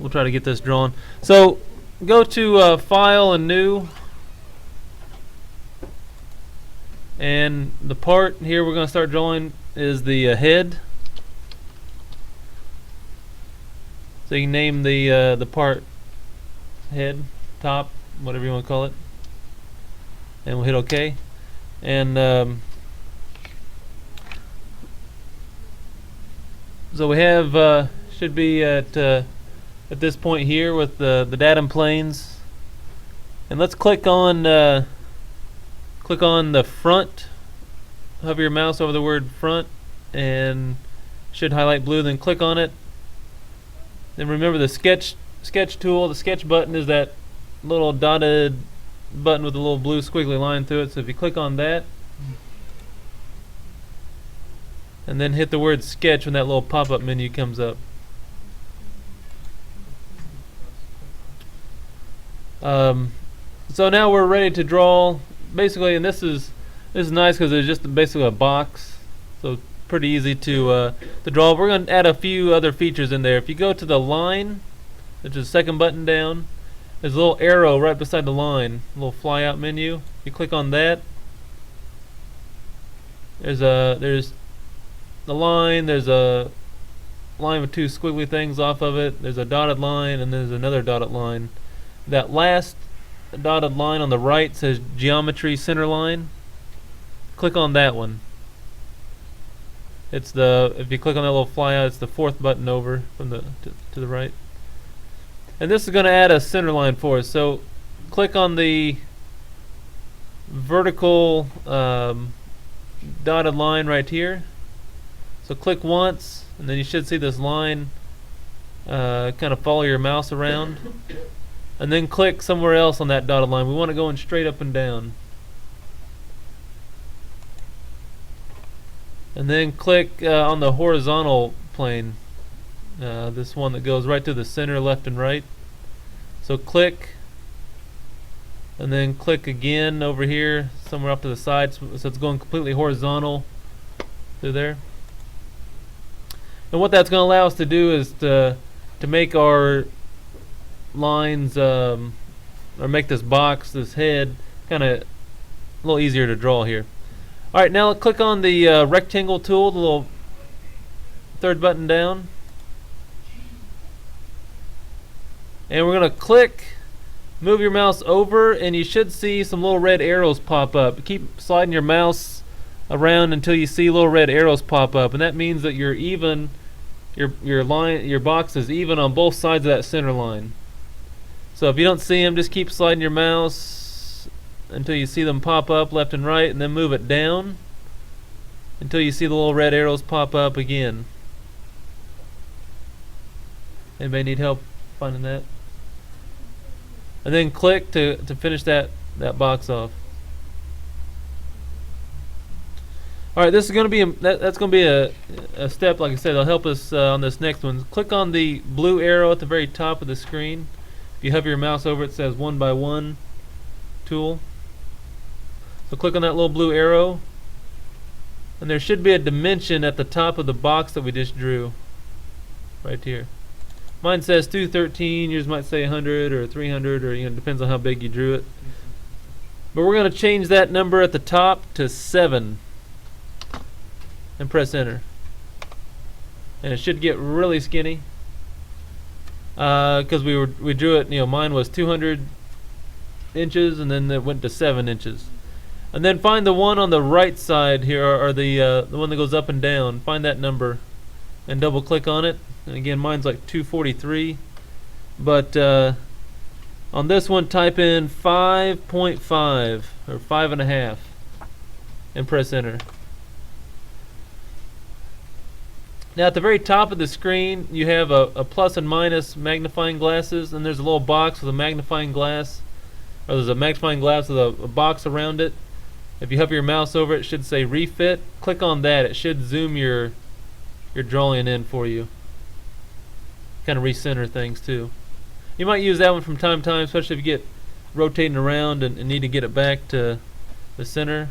we'll try to get this drawn. So go to File and New, and the part here we're going to start drawing is the head. So you can name the part head, top, whatever you want to call it, and we'll hit OK. And so we have should be at this point here with the datum planes, and let's click on the front. Hover your mouse over the word front, and should highlight blue. Then click on it. Then remember the sketch tool. The sketch button is that little dotted button with a little blue squiggly line through it. So if you click on that, and then hit the word sketch when that little pop-up menu comes up. So now we're ready to draw. Basically, and this is nice because it's just basically a box, so pretty easy to draw. We're going to add a few other features in there. If you go to the line, which is the second button down, there's a little arrow right beside the line, a little fly out menu. If you click on that, there's the line. There's a line with two squiggly things off of it. There's a dotted line, and there's another dotted line. That last dotted line on the right says Geometry Center Line. Click on that one. It's if you click on that little flyout, it's the fourth button over from to the right. And this is going to add a center line for us. So click on the vertical dotted line right here. So click once, and then you should see this line. Kind of follow your mouse around, and then click somewhere else on that dotted line. We want it going straight up and down. And then click on the horizontal plane, this one that goes right through the center, left and right. So click, and then click again over here, somewhere off to the side, so it's going completely horizontal through there. And what that's going to allow us to do is to make our lines, or make this box, this head, kind of a little easier to draw here. Alright, now click on the rectangle tool, the little third button down. And we're going to move your mouse over, and you should see some little red arrows pop up. Keep sliding your mouse around until you see little red arrows pop up, and that means that you're even, your box is even on both sides of that center line. So if you don't see them, just keep sliding your mouse until you see them pop up left and right, and then move it down until you see the little red arrows pop up again. Anybody need help finding that? And then click to finish that box off. Alright, this is going to be that's going to be a step, like I said, that'll help us on this next one. Click on the blue arrow at the very top of the screen. If you hover your mouse over it, says 1 by 1 tool. So click on that little blue arrow, and there should be a dimension at the top of the box that we just drew, right here. Mine says 213. Yours might say 100 or 300, or it depends on how big you drew it. But we're going to change that number at the top to 7, and press enter. And it should get really skinny, because we drew it. Mine was 200 inches, and then it went to 7 inches. And then find the one on the right side here, or the one that goes up and down. Find that number and double click on it. And again, mine's like 243. But on this one, type in 5.5 or 5.5 and press enter. Now at the very top of the screen, you have a plus and minus magnifying glasses, and there's a little box with a magnifying glass, or there's a magnifying glass with a box around it. If you hover your mouse over it, it should say refit. Click on that. It should zoom your drawing in for you. Kind of recenter things too. You might use that one from time to time, especially if you get rotating around and need to get it back to the center.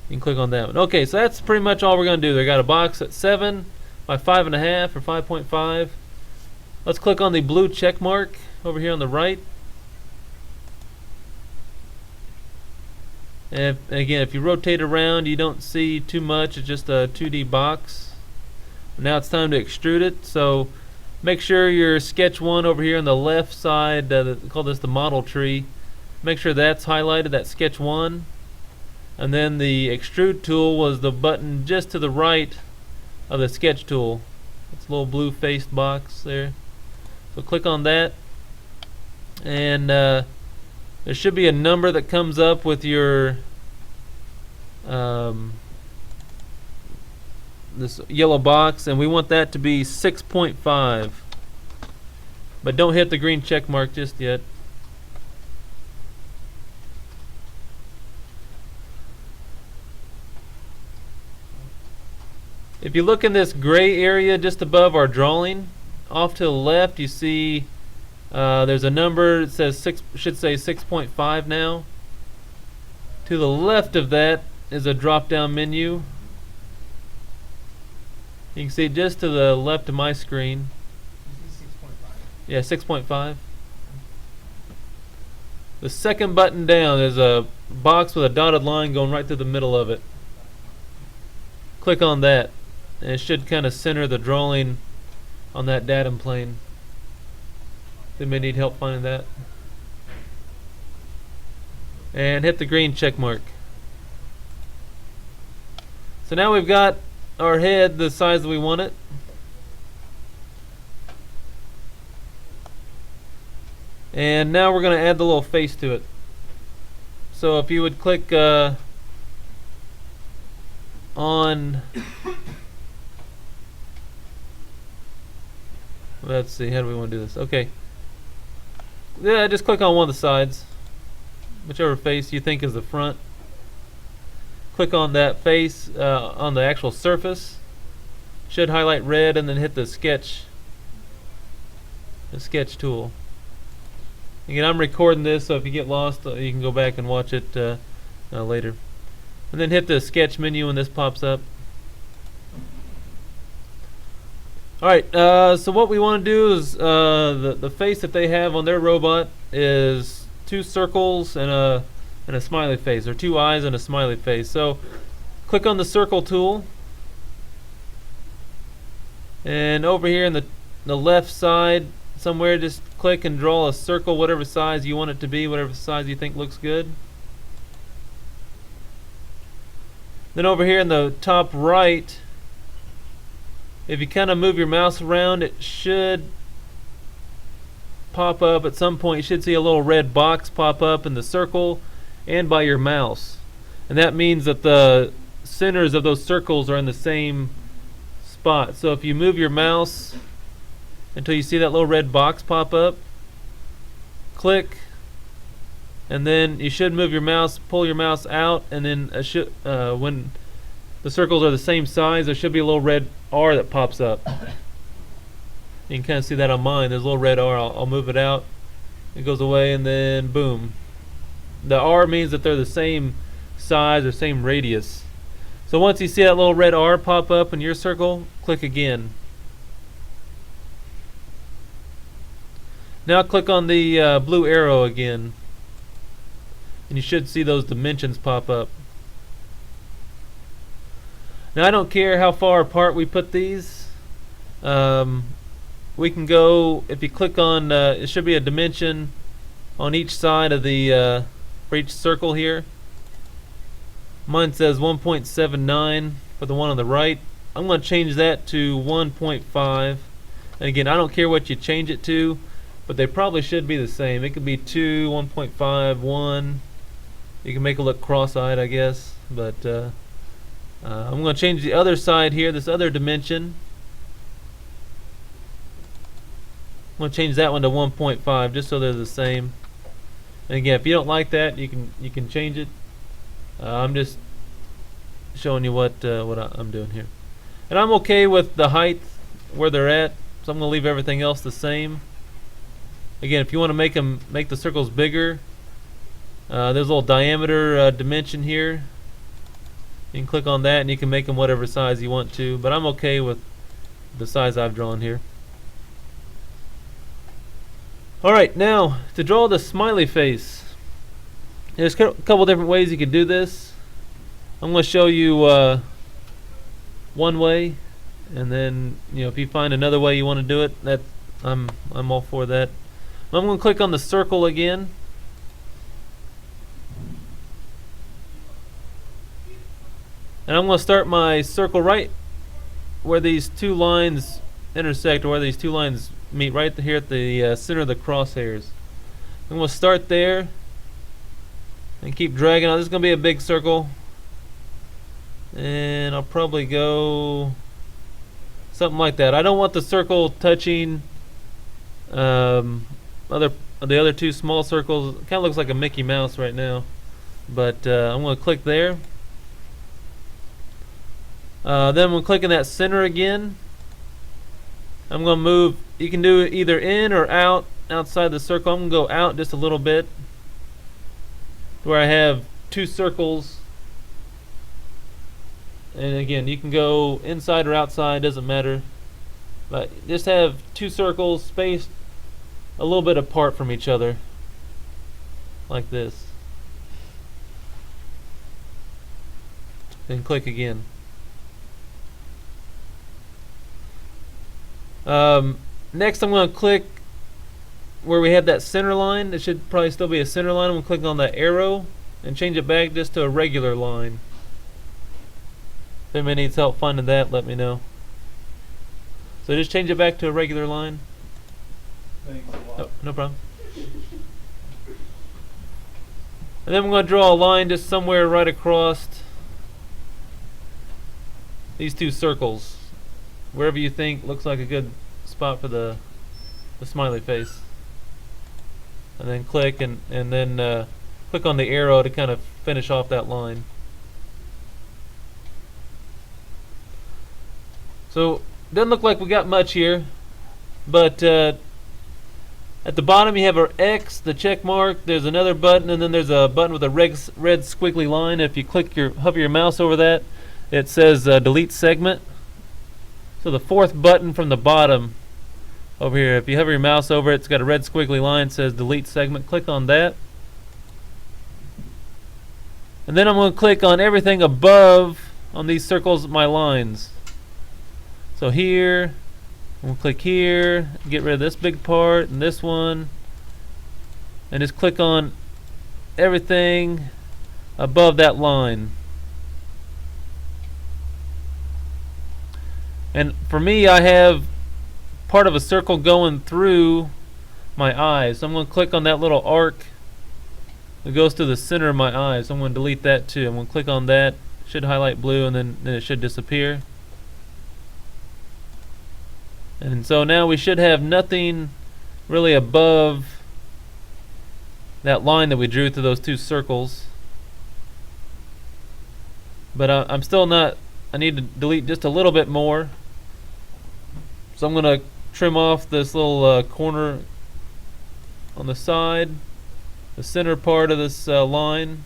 You can click on that one. Okay, so that's pretty much all we're going to do. They got a box at 7 by 5.5 or 5.5. Let's click on the blue check mark over here on the right. And again, if you rotate around, you don't see too much. It's just a 2D box. Now it's time to extrude it. So make sure your sketch 1 over here on the left side, call this the model tree. Make sure that's highlighted, that sketch 1. And then the extrude tool was the button just to the right of the sketch tool. It's a little blue faced box there. So click on that. And there should be a number that comes up with your this yellow box, and we want that to be 6.5. But don't hit the green check mark just yet. If you look in this gray area just above our drawing, off to the left you see there's a number that says should say 6.5 now. To the left of that is a drop-down menu. You can see just to the left of my screen. 6.5. Yeah, 6.5. The second button down is a box with a dotted line going right through the middle of it. Click on that, and it should kind of center the drawing on that datum plane. They may need help finding that. And hit the green check mark. So now we've got our head the size that we want it. And now we're going to add the little face to it. So if you would click on, let's see, how do we want to do this? Okay. Yeah, just click on one of the sides, whichever face you think is the front. Click on that face on the actual surface. Should highlight red, and then hit the sketch tool. Again, I'm recording this, so if you get lost, you can go back and watch it later. And then hit the sketch menu when this pops up. Alright, so what we want to do is the face that they have on their robot is 2 circles and a smiley face, or 2 eyes and a smiley face. So click on the circle tool, and over here in the left side somewhere, just click and draw a circle, whatever size you want it to be, whatever size you think looks good. Then over here in the top right, if you kind of move your mouse around, it should pop up at some point. You should see a little red box pop up in the circle and by your mouse. And that means that the centers of those circles are in the same spot. So if you move your mouse until you see that little red box pop up, click, and then you should move your mouse, pull your mouse out, and then when the circles are the same size, there should be a little red R that pops up. You can kind of see that on mine. There's a little red R. I'll move it out. It goes away, and then boom. The R means that they're the same size or same radius. So once you see that little red R pop up in your circle, click again. Now click on the blue arrow again, and you should see those dimensions pop up. Now I don't care how far apart we put these. We can go, if you click on, it should be a dimension on each side of the, for each circle here. Mine says 1.79 for the one on the right. I'm going to change that to 1.5. And again, I don't care what you change it to, but they probably should be the same. It could be 2, 1.5, 1. You can make it look cross-eyed, I guess. But I'm going to change the other side here, this other dimension. I'm going to change that one to 1.5 just so they're the same. And again, if you don't like that, you can change it. I'm just showing you what I'm doing here. And I'm okay with the height where they're at, so I'm going to leave everything else the same. Again, if you want to make the circles bigger, there's a little diameter dimension here. You can click on that and you can make them whatever size you want to, but I'm okay with the size I've drawn here. Alright, now to draw the smiley face. There's a couple different ways you could do this. I'm going to show you one way, and then if you find another way you want to do it, that I'm all for that. I'm going to click on the circle again. And I'm going to start my circle right where these two lines intersect, or where these two lines meet, right here at the center of the crosshairs. I'm going to start there and keep dragging on. This is going to be a big circle, and I'll probably go something like that. I don't want the circle touching the other two small circles. It kind of looks like a Mickey Mouse right now, but I'm going to click there. Then I'm going to click in that center again. I'm going to move. You can do it either in or out, outside the circle. I'm going to go out just a little bit, where I have two circles. And again, you can go inside or outside, doesn't matter. But just have two circles spaced a little bit apart from each other, like this. Then click again. Next, I'm going to click where we have that center line. It should probably still be a center line. I'm going to click on that arrow and change it back just to a regular line. If anybody needs help finding that, let me know. So just change it back to a regular line. Thanks a lot. Oh, no problem. And then I'm going to draw a line just somewhere right across these two circles, wherever you think looks like a good spot for the smiley face. And then click and then click on the arrow to kind of finish off that line. So doesn't look like we got much here, but at the bottom you have our X, the check mark. There's another button, and then there's a button with a red squiggly line. If you hover your mouse over that, it says delete segment. So the fourth button from the bottom over here, if you hover your mouse over it, it's got a red squiggly line, it says delete segment. Click on that. And then I'm going to click on everything above on these circles, my lines. So here, I'm going to click here, get rid of this big part and this one, and just click on everything above that line. And for me, I have part of a circle going through my eyes. So I'm going to click on that little arc that goes to the center of my eyes. So I'm going to delete that too. I'm going to click on that. It should highlight blue, and then it should disappear. And so now we should have nothing really above that line that we drew through those two circles. But I'm still not. I need to delete just a little bit more. So I'm going to trim off this little corner on the side, the center part of this line,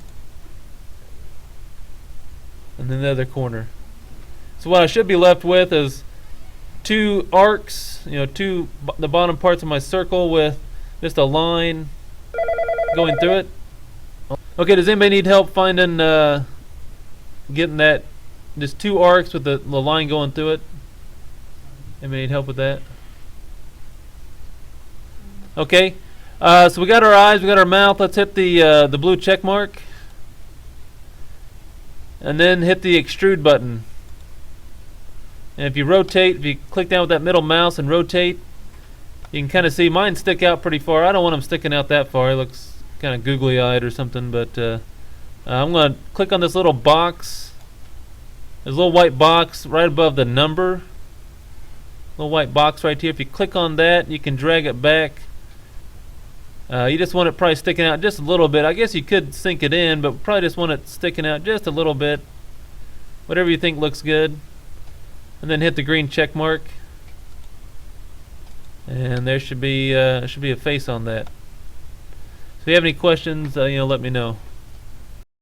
and then the other corner. So what I should be left with is two arcs, the bottom parts of my circle with just a line going through it. Okay, does anybody need help finding, getting that, just two arcs with the line going through it? Anybody need help with that? Okay, so we got our eyes, we got our mouth. Let's hit the blue check mark, and then hit the extrude button. And if you click down with that middle mouse and rotate, you can kind of see mine stick out pretty far. I don't want them sticking out that far. It looks kind of googly-eyed or something. But I'm going to click on this little box. There's a little white box right above the number. Little white box right here. If you click on that, you can drag it back. You just want it probably sticking out just a little bit. I guess you could sink it in, but probably just want it sticking out just a little bit. Whatever you think looks good. And then hit the green check mark. And there should be a face on that. If you have any questions, let me know.